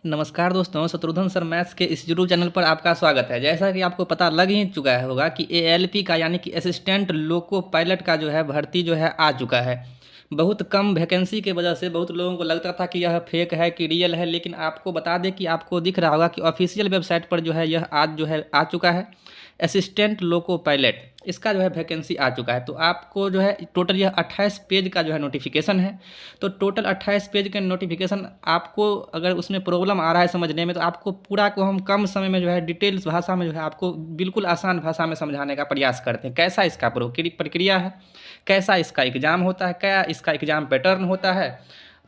नमस्कार दोस्तों, Shatrughan sir maths के इस यूट्यूब चैनल पर आपका स्वागत है। जैसा कि आपको पता लग ही चुका है होगा कि एएलपी का यानी कि असिस्टेंट लोको पायलट का जो है भर्ती जो है आ चुका है। बहुत कम वैकेंसी की वजह से बहुत लोगों को लगता था कि यह फेक है कि रियल है, लेकिन आपको बता दें कि आपको दिख रहा होगा कि ऑफिशियल वेबसाइट पर जो है यह आज जो है आ चुका है। असिस्टेंट लोको पायलट इसका जो है वैकेंसी आ चुका है। तो आपको जो है टोटल यह 28 पेज का जो है नोटिफिकेशन है। तो टोटल 28 पेज के नोटिफिकेशन आपको अगर उसमें प्रॉब्लम आ रहा है समझने में, तो आपको पूरा को हम कम समय में जो है डिटेल्स भाषा में जो है आपको बिल्कुल आसान भाषा में समझाने का प्रयास करते हैं। कैसा इसका प्रक्रिया है, कैसा इसका एग्ज़ाम होता है, क्या इसका एग्ज़ाम पैटर्न होता है,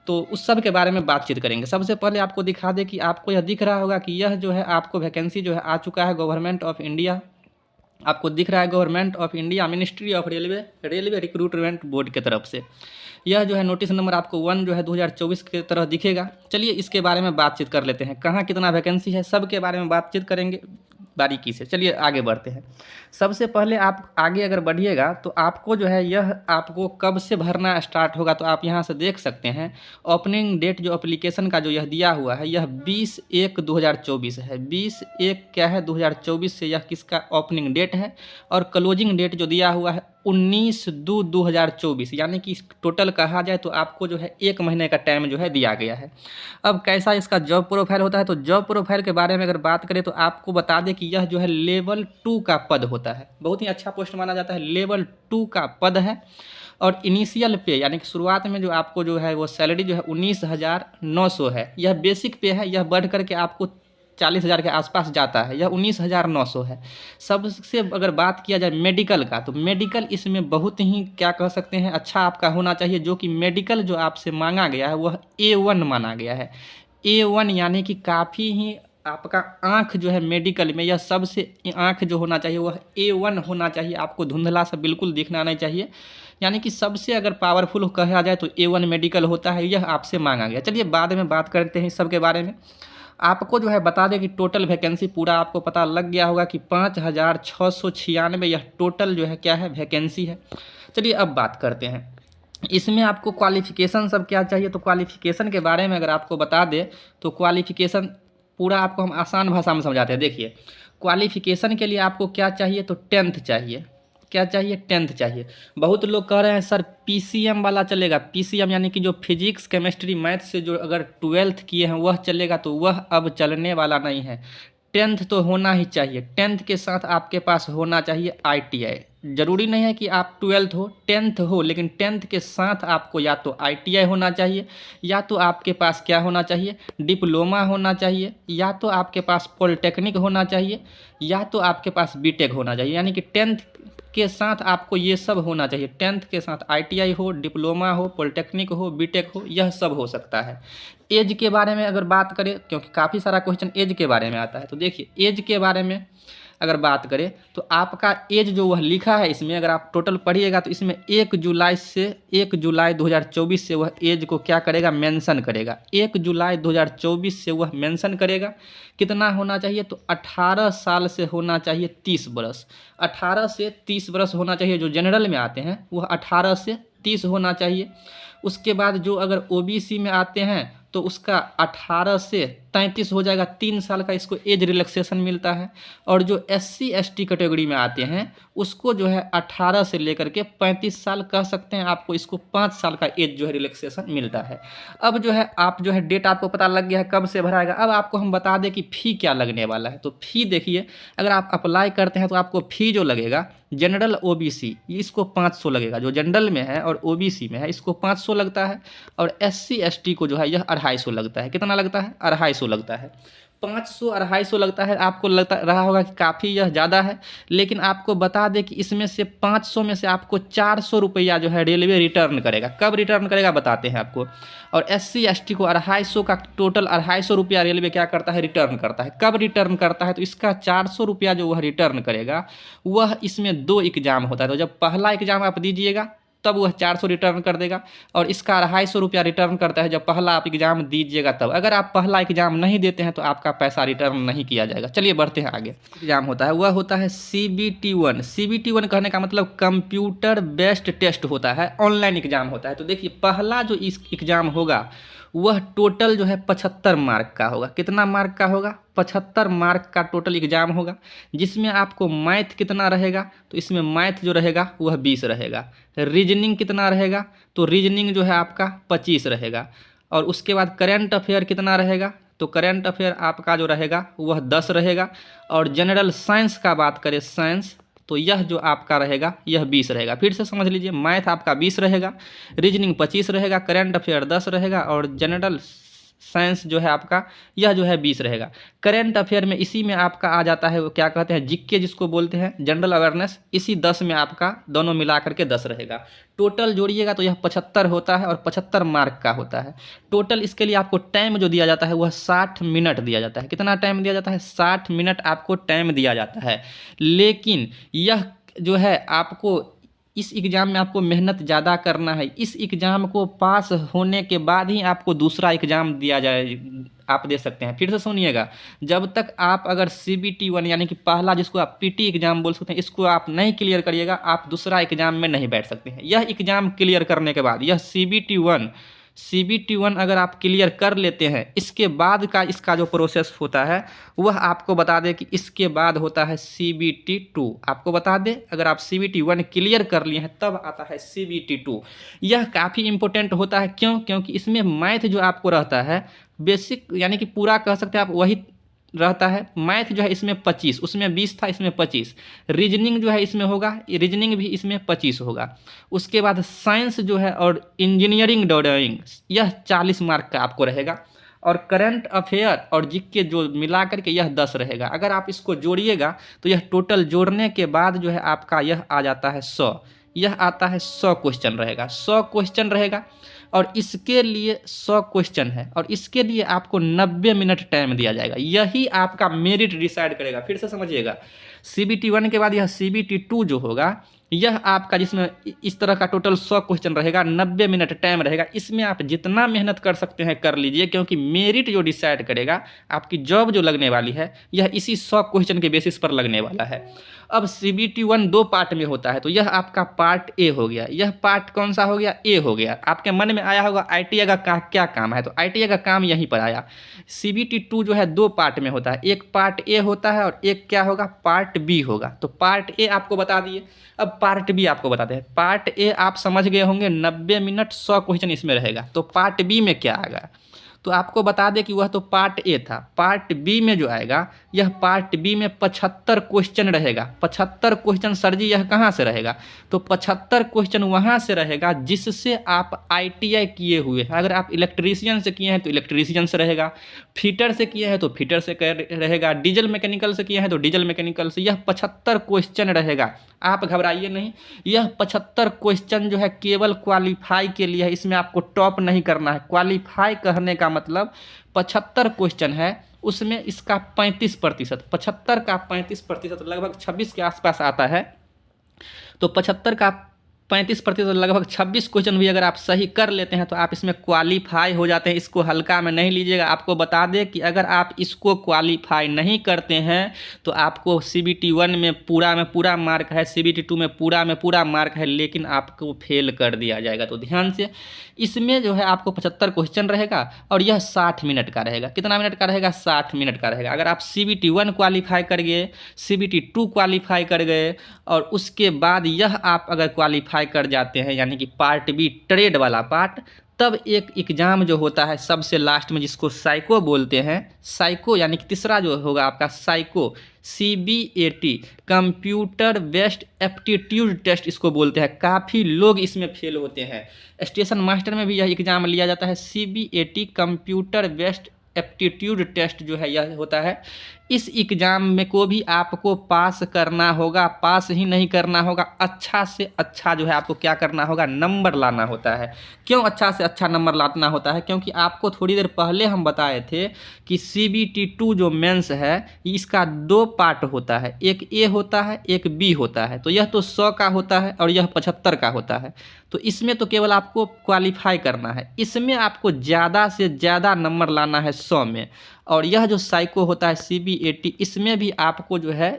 तो उस सब के बारे में बातचीत करेंगे। सबसे पहले आपको दिखा दें कि आपको यह दिख रहा होगा कि यह जो है आपको वैकेंसी जो है आ चुका है गवर्नमेंट ऑफ इंडिया। आपको दिख रहा है government of India ministry of railway recruitment board की तरफ से। यह जो है नोटिस नंबर आपको 1 जो है 2024 की तरह दिखेगा। चलिए इसके बारे में बातचीत कर लेते हैं, कहाँ कितना वैकेंसी है सब के बारे में बातचीत करेंगे बारीकी से। चलिए आगे बढ़ते हैं। सबसे पहले आप आगे अगर बढ़िएगा तो आपको जो है यह आपको कब से भरना स्टार्ट होगा, तो आप यहाँ से देख सकते हैं। ओपनिंग डेट जो एप्लीकेशन का जो यह दिया हुआ है यह 20/1/2024 है। 20/1 क्या है 2024 से यह किसका ओपनिंग डेट है, और क्लोजिंग डेट जो दिया हुआ है 19/2/2024, यानी कि टोटल कहा जाए तो आपको जो है 1 महीने का टाइम जो है दिया गया है। अब कैसा इसका जॉब प्रोफाइल होता है, तो जॉब प्रोफाइल के बारे में अगर बात करें तो आपको बता दें कि यह जो है लेवल 2 का पद होता है। बहुत ही अच्छा पोस्ट माना जाता है, लेवल 2 का पद है। और इनिशियल पे यानी कि शुरुआत में जो आपको जो है वो सैलरी जो है 19,900 है। यह बेसिक पे है, यह बढ़ करके आपको 40,000 के आसपास जाता है। यह 19,900 है। सबसे अगर बात किया जाए मेडिकल का, तो मेडिकल इसमें बहुत ही क्या कह सकते हैं अच्छा आपका होना चाहिए, जो कि मेडिकल जो आपसे मांगा गया है वह A1 माना गया है। A1 यानी कि काफ़ी ही आपका आँख जो है मेडिकल में यह सबसे आँख जो होना चाहिए वह A1 होना चाहिए। आपको धुंधला सा बिल्कुल दिखना नहीं चाहिए, यानी कि सबसे अगर पावरफुल कहा जाए तो A1 मेडिकल होता है, यह आपसे मांगा गया। चलिए बाद में बात करते हैं इस सब के बारे में। आपको जो है बता दें कि टोटल वैकेंसी पूरा आपको पता लग गया होगा कि 5,696 यह टोटल जो है क्या है वैकेंसी है। चलिए अब बात करते हैं इसमें आपको क्वालिफ़िकेशन सब क्या चाहिए। तो क्वालिफ़िकेशन के बारे में अगर आपको बता दें तो क्वालिफ़िकेशन पूरा आपको हम आसान भाषा में समझाते हैं। देखिए क्वालिफ़िकेशन के लिए आपको क्या चाहिए, तो 10th चाहिए। क्या चाहिए, 10th चाहिए। बहुत लोग कह रहे हैं सर पीसीएम वाला चलेगा। पीसीएम यानी कि जो फिजिक्स केमिस्ट्री मैथ से जो अगर 12th किए हैं वह चलेगा, तो वह अब चलने वाला नहीं है। 10th तो होना ही चाहिए। 10th के साथ आपके पास होना चाहिए ITI। ज़रूरी नहीं है कि आप 12th हो 10th हो, लेकिन 10th के साथ आपको या तो ITI होना चाहिए, या तो आपके पास क्या होना चाहिए, डिप्लोमा होना चाहिए, या तो आपके पास पॉलिटेक्निक होना चाहिए, या तो आपके पास बीटेक होना चाहिए। यानी कि 10th के साथ आपको ये सब होना चाहिए। 10th के साथ ITI हो, डिप्लोमा हो, पॉलिटेक्निक हो, बीटेक हो, यह सब हो सकता है। एज के बारे में अगर बात करें, क्योंकि काफ़ी सारा क्वेश्चन एज के बारे में आता है, तो देखिए एज के बारे में अगर बात करें तो आपका एज जो वह लिखा है इसमें अगर आप टोटल पढ़िएगा तो इसमें 1 जुलाई से 1 जुलाई 2024 से वह एज को क्या करेगा, मेंशन करेगा। 1 जुलाई 2024 से वह मेंशन करेगा। कितना होना चाहिए, तो 18 साल से होना चाहिए 30 बरस। 18 से 30 बरस होना चाहिए। जो जनरल में आते हैं वह 18 से 30 होना चाहिए। उसके बाद जो अगर OBC में आते हैं तो उसका 18 से 33 हो जाएगा, 3 साल का इसको एज रिलैक्सेशन मिलता है। और जो SC ST कैटेगरी में आते हैं उसको जो है 18 से लेकर के 35 साल कह सकते हैं, आपको इसको 5 साल का एज जो है रिलैक्सेशन मिलता है। अब जो है आप जो है डेट आपको पता लग गया है कब से भराएगा। अब आपको हम बता दें कि फ़ी क्या लगने वाला है। तो फ़ी देखिए, अगर आप अप्लाई करते हैं तो आपको फ़ी जो लगेगा जनरल OBC इसको 500 लगेगा। जो जनरल में है और OBC में है इसको 500 लगता है, और SC ST को जो है यह 250 लगता है। कितना लगता है, 250 लगता है। 500 250 लगता है। आपको लगता रहा होगा कि काफ़ी यह ज़्यादा है, लेकिन आपको बता दें कि इसमें से 500 में से आपको 400 रुपया जो है रेलवे रिटर्न करेगा। कब रिटर्न करेगा बताते हैं आपको। और SC ST को 250 का टोटल 250 रुपया रेलवे क्या करता है, रिटर्न करता है। कब रिटर्न करता है, तो इसका 400 रुपया जो वह रिटर्न करेगा वह इसमें 2 एग्ज़ाम होता है। तो जब पहला एग्ज़ाम आप दीजिएगा तब वह 400 रिटर्न कर देगा, और इसका 250 रुपया रिटर्न करता है जब पहला आप एग्ज़ाम दीजिएगा तब। अगर आप पहला एग्ज़ाम नहीं देते हैं तो आपका पैसा रिटर्न नहीं किया जाएगा। चलिए बढ़ते हैं आगे। एग्ज़ाम होता है वह होता है CBT1। CBT1 कहने का मतलब कंप्यूटर बेस्ड टेस्ट होता है, ऑनलाइन एग्ज़ाम होता है। तो देखिए पहला जो इस एग्ज़ाम होगा वह टोटल जो है 75 मार्क का होगा। कितना मार्क का होगा? 75 मार्क का टोटल एग्जाम होगा, जिसमें आपको मैथ कितना रहेगा? तो इसमें मैथ जो रहेगा वह 20 रहेगा। रीजनिंग कितना रहेगा? तो रीजनिंग जो है आपका 25 रहेगा। और उसके बाद करंट अफेयर कितना रहेगा? तो करंट अफेयर आपका जो रहेगा वह 10 रहेगा। और जनरल साइंस का बात करें, साइंस, तो यह जो आपका रहेगा यह 20 रहेगा। फिर से समझ लीजिए, मैथ आपका 20 रहेगा, रीजनिंग 25 रहेगा, करंट अफेयर 10 रहेगा और जनरल साइंस जो है आपका यह जो है 20 रहेगा। करंट अफेयर में इसी में आपका आ जाता है वो क्या कहते हैं, जीके जिसको बोलते हैं, जनरल अवेयरनेस, इसी 10 में आपका दोनों मिला करके 10 रहेगा। टोटल जोड़िएगा तो यह 75 होता है और 75 मार्क का होता है टोटल। इसके लिए आपको टाइम जो दिया जाता है वह 60 मिनट दिया जाता है। कितना टाइम दिया जाता है? 60 मिनट आपको टाइम दिया जाता है। लेकिन यह जो है आपको इस एग्ज़ाम में आपको मेहनत ज़्यादा करना है। इस एग्ज़ाम को पास होने के बाद ही आपको दूसरा एग्ज़ाम दिया जाए, आप दे सकते हैं। फिर से सुनिएगा, जब तक आप अगर CBT 1 यानी कि पहला जिसको आप PT एग्ज़ाम बोल सकते हैं, इसको आप नहीं क्लियर करिएगा, आप दूसरा एग्ज़ाम में नहीं बैठ सकते हैं। यह एग्ज़ाम क्लियर करने के बाद, यह CBT 1 अगर आप क्लियर कर लेते हैं, इसके बाद का इसका जो प्रोसेस होता है वह आपको बता दें कि इसके बाद होता है CBT 2। आपको बता दें, अगर आप CBT 1 क्लियर कर लिए हैं तब आता है CBT 2। यह काफ़ी इंपॉर्टेंट होता है। क्यों? क्योंकि इसमें मैथ जो आपको रहता है बेसिक, यानी कि पूरा कह सकते हैं आप, वही रहता है। मैथ जो है इसमें 25, उसमें 20 था, इसमें 25। रीजनिंग जो है इसमें होगा, रीजनिंग भी इसमें 25 होगा। उसके बाद साइंस जो है और इंजीनियरिंग ड्राइंग, यह 40 मार्क का आपको रहेगा। और करंट अफेयर और जीके जो मिला करके यह 10 रहेगा। अगर आप इसको जोड़िएगा तो यह टोटल जोड़ने के बाद जो है आपका यह आ जाता है 100। यह आता है 100 क्वेश्चन रहेगा, 100 क्वेश्चन रहेगा। और इसके लिए 100 क्वेश्चन है और इसके लिए आपको 90 मिनट टाइम दिया जाएगा। यही आपका मेरिट डिसाइड करेगा। फिर से समझिएगा, CBT 1 के बाद यह CBT 2 जो होगा, यह आपका जिसमें इस तरह का टोटल 100 क्वेश्चन रहेगा, 90 मिनट टाइम रहेगा। इसमें आप जितना मेहनत कर सकते हैं कर लीजिए, क्योंकि मेरिट जो डिसाइड करेगा आपकी जॉब जो लगने वाली है यह इसी 100 क्वेश्चन के बेसिस पर लगने वाला है। अब CBT 1 2 पार्ट में होता है, तो यह आपका पार्ट ए हो गया। यह पार्ट कौन सा हो गया? ए हो गया। आपके मन में आया होगा ITI का क्या काम है, तो ITI का काम यहीं पर आया। CBT 2 जो है 2 पार्ट में होता है, एक पार्ट ए होता है और एक क्या होगा, पार्ट बी होगा। तो पार्ट ए आपको बता दिए, अब पार्ट बी आपको बताते हैं। पार्ट ए आप समझ गए होंगे, 90 मिनट 100 क्वेश्चन इसमें रहेगा। तो पार्ट बी में क्या आएगा? तो आपको बता दें कि वह तो पार्ट ए था। पार्ट बी में जो आएगा, यह पार्ट बी में 75 क्वेश्चन रहेगा। 75 क्वेश्चन सर जी यह कहाँ से रहेगा? तो 75 क्वेश्चन वहाँ से रहेगा जिससे आप ITI किए हुए हैं। अगर आप इलेक्ट्रीशियन से किए हैं तो इलेक्ट्रीशियन से रहेगा, फिटर से किए हैं तो फिटर से रहेगा, डीजल मैकेनिकल से किए हैं तो डीजल मैकेनिकल से। यह 75 क्वेश्चन रहेगा, आप घबराइए नहीं। यह 75 क्वेश्चन जो है केवल क्वालिफाई के लिए है, इसमें आपको टॉप नहीं करना है। क्वालिफाई करने का मतलब 75 क्वेश्चन है, उसमें इसका 35%, 75 का 35% लगभग 26 के आसपास आता है। तो 75 का 35% लगभग 26 क्वेश्चन भी अगर आप सही कर लेते हैं तो आप इसमें क्वालिफाई हो जाते हैं। इसको हल्का में नहीं लीजिएगा। आपको बता दें कि अगर आप इसको क्वालिफाई नहीं करते हैं तो आपको CBT 1 में पूरा मार्क है, CBT 2 में पूरा मार्क है, लेकिन आपको फेल कर दिया जाएगा। तो ध्यान से, इसमें जो है आपको 75 क्वेश्चन रहेगा और यह 60 मिनट का रहेगा। कितना मिनट का रहेगा? 60 मिनट का रहेगा। अगर आप CBT 1 क्वालिफाई कर गए, CBT 2 क्वालिफाई कर गए और उसके बाद यह आप अगर क्वालिफाई कर जाते हैं, यानी कि पार्ट बी ट्रेड वाला पार्ट, तब एक एग्ज़ाम जो होता है सबसे लास्ट में जिसको साइको बोलते हैं, साइको यानी कि तीसरा जो होगा आपका psycho, CBAT, computer based aptitude test इसको बोलते हैं। काफ़ी लोग इसमें फेल होते हैं। स्टेशन मास्टर में भी यह एग्ज़ाम लिया जाता है। CBAT computer based aptitude test जो है यह होता है। इस एग्ज़ाम में को भी आपको पास करना होगा, पास ही नहीं करना होगा, अच्छा से अच्छा जो है आपको क्या करना होगा, नंबर लाना होता है। क्यों अच्छा से अच्छा नंबर लाना होता है? क्योंकि आपको थोड़ी देर पहले हम बताए थे कि CBT 2 जो मेंस है इसका 2 पार्ट होता है, एक ए होता है, एक बी होता है। तो यह तो 100 का होता है और यह 75 का होता है। तो इसमें तो केवल आपको क्वालिफाई करना है, इसमें आपको ज़्यादा से ज़्यादा नंबर लाना है 100 में। और यह जो साइको होता है CBAT, इसमें भी आपको जो है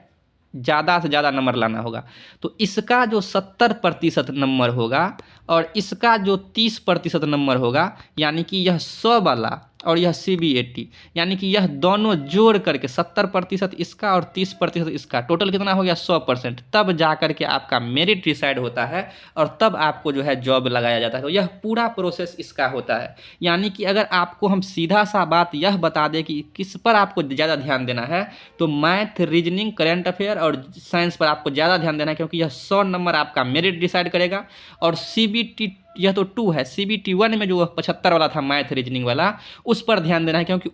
ज़्यादा से ज़्यादा नंबर लाना होगा। तो इसका जो 70% नंबर होगा और इसका जो 30% नंबर होगा, यानी कि यह 100 वाला और यह CBAT, यानी कि यह दोनों जोड़ करके 70% इसका और 30% इसका, टोटल कितना हो गया 100%, तब जा करके आपका मेरिट डिसाइड होता है और तब आपको जो है जॉब लगाया जाता है। तो यह पूरा प्रोसेस इसका होता है। यानी कि अगर आपको हम सीधा सा बात यह बता दें कि किस पर आपको ज़्यादा ध्यान देना है, तो मैथ, रीजनिंग, करंट अफेयर और साइंस पर आपको ज़्यादा ध्यान देना है, क्योंकि यह 100 नंबर आपका मेरिट डिसाइड करेगा। और CBT यह तो 2 है, CBT 1 में जो 75 वाला था मैथ रीजनिंग वाला, उस पर ध्यान देना है, क्योंकि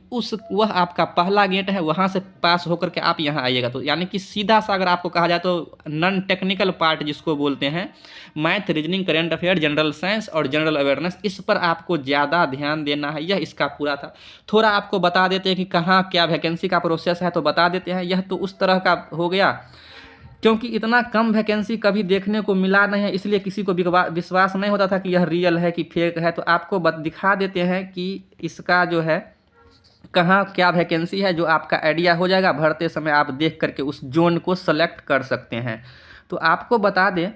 वह आपका पहला गेट है, वहाँ से पास होकर के आप यहाँ आइएगा। तो यानी कि सीधा सा अगर आपको कहा जाए तो नॉन टेक्निकल पार्ट जिसको बोलते हैं, math, reasoning, current affair, general science और जनरल अवेयरनेस, इस पर आपको ज़्यादा ध्यान देना है। यह इसका पूरा था। थोड़ा आपको बता देते हैं कि कहाँ क्या वैकेंसी का प्रोसेस है, तो बता देते हैं। यह तो उस तरह का हो गया, क्योंकि इतना कम वैकेंसी कभी देखने को मिला नहीं है, इसलिए किसी को विश्वास नहीं होता था कि यह रियल है कि फेक है। तो आपको दिखा देते हैं कि इसका जो है कहाँ क्या वैकेंसी है, जो आपका आइडिया हो जाएगा। भरते समय आप देख करके उस जोन को सेलेक्ट कर सकते हैं। तो आपको बता दें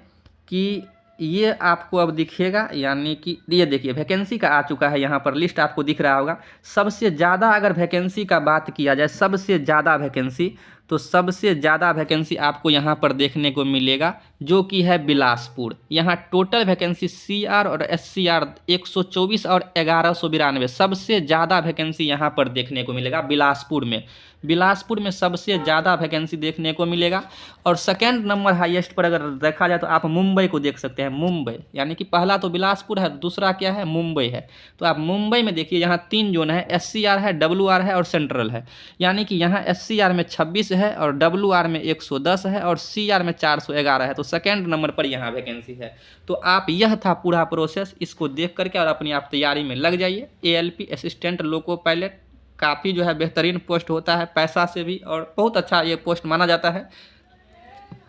कि ये आपको अब दिखेगा, यानी कि ये देखिए वैकेंसी का आ चुका है, यहाँ पर लिस्ट आपको दिख रहा होगा। सबसे ज़्यादा अगर वैकेंसी का बात किया जाए, सबसे ज़्यादा वैकेंसी, तो सबसे ज़्यादा वैकेंसी आपको यहाँ पर देखने को मिलेगा, जो कि है बिलासपुर। यहाँ टोटल वैकेंसी CR और SCR 124 और 1192, सबसे ज़्यादा वैकेंसी यहाँ पर देखने को मिलेगा बिलासपुर में। बिलासपुर में सबसे ज़्यादा वैकेंसी देखने को मिलेगा। और सेकेंड नंबर हाईएस्ट पर अगर देखा जाए तो आप मुंबई को देख सकते हैं। मुंबई, यानी कि पहला तो बिलासपुर है, दूसरा क्या है, मुंबई है। तो आप मुंबई में देखिए, यहाँ 3 जोन है, SCR है, WR है और सेंट्रल है। यानी कि यहाँ SCR में 26 है और WR में 110 है और CR में 411 है। तो सेकेंड नंबर पर यहाँ वैकेंसी है। तो आप, यह था पूरा प्रोसेस, इसको देख करके और अपनी आप तैयारी में लग जाइए। ALP असिस्टेंट लोको पायलट काफ़ी जो है बेहतरीन पोस्ट होता है, पैसा से भी, और बहुत अच्छा ये पोस्ट माना जाता है।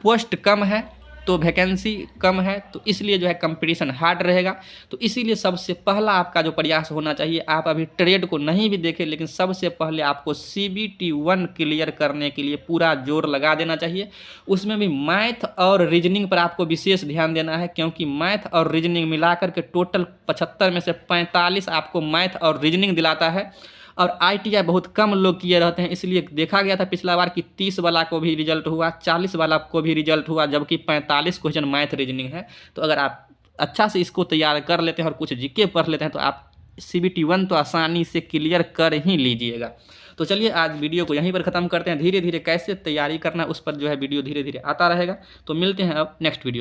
पोस्ट कम है तो वैकेंसी कम है, तो इसलिए जो है कंपटीशन हार्ड रहेगा। तो इसीलिए सबसे पहला आपका जो प्रयास होना चाहिए, आप अभी ट्रेड को नहीं भी देखें, लेकिन सबसे पहले आपको CBT 1 क्लियर करने के लिए पूरा जोर लगा देना चाहिए। उसमें भी मैथ और रीजनिंग पर आपको विशेष ध्यान देना है, क्योंकि मैथ और रीजनिंग मिलाकर के टोटल 75 में से 45 आपको मैथ और रीजनिंग दिलाता है। और ITI बहुत कम लोग किए रहते हैं, इसलिए देखा गया था पिछला बार कि 30 वाला को भी रिजल्ट हुआ, 40 वाला को भी रिजल्ट हुआ, जबकि 45 क्वेश्चन मैथ रीजनिंग है। तो अगर आप अच्छा से इसको तैयार कर लेते हैं और कुछ GK पढ़ लेते हैं, तो आप CBT 1 तो आसानी से क्लियर कर ही लीजिएगा। तो चलिए आज वीडियो को यहीं पर ख़त्म करते हैं। धीरे धीरे कैसे तैयारी करना है उस पर जो है वीडियो धीरे धीरे आता रहेगा। तो मिलते हैं अब नेक्स्ट वीडियो।